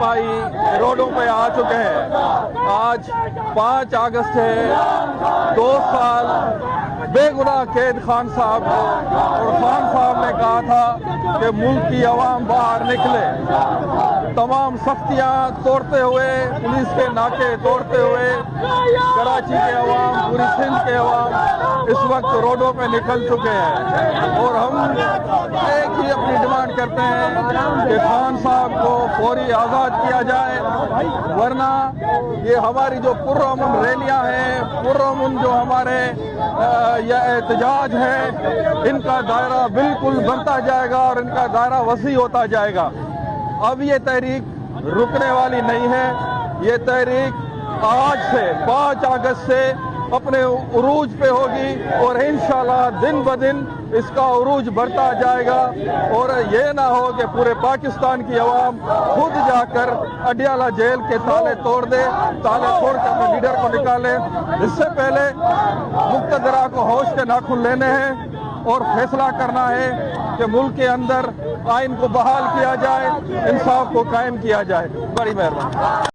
سپاہی روڈوں پہ آ چکے ہیں۔ آج 5 اگست ہے، 2 سال بے گناہ قید خان صاحب کو، اور خان صاحب نے کہا تھا کہ ملک کی عوام باہر نکلے۔ تمام سختیاں توڑتے ہوئے، پولیس کے ناکے توڑتے ہوئے کراچی کے عوام، پوری سندھ کے عوام اس وقت روڈوں پہ نکل چکے ہیں، اور ہم ایک ہی اپنی ڈیمانڈ کرتے ہیں کہ خان صاحب کو فوری آزاد کیا جائے، ورنہ یہ ہماری جو پرامن ریلیاں ہیں، پرامن جو ہمارے یہ احتجاج ہے، ان کا دائرہ بالکل بنتا جائے گا اور ان کا دائرہ وسیع ہوتا جائے گا۔ اب یہ تحریک رکنے والی نہیں ہے، یہ تحریک آج سے 5 اگست سے اپنے عروج پہ ہوگی، اور انشاءاللہ دن بدن اس کا عروج بڑھتا جائے گا، اور یہ نہ ہو کہ پورے پاکستان کی عوام خود جا کر اڈیالہ جیل کے تالے توڑ دے، تالے توڑ کر اپنے لیڈر کو نکالے۔ اس سے پہلے مقتدرہ کو ہوش کے ناخن لینے ہیں اور فیصلہ کرنا ہے کہ ملک کے اندر آئین کو بحال کیا جائے، انصاف کو قائم کیا جائے۔ بڑی مہربانی۔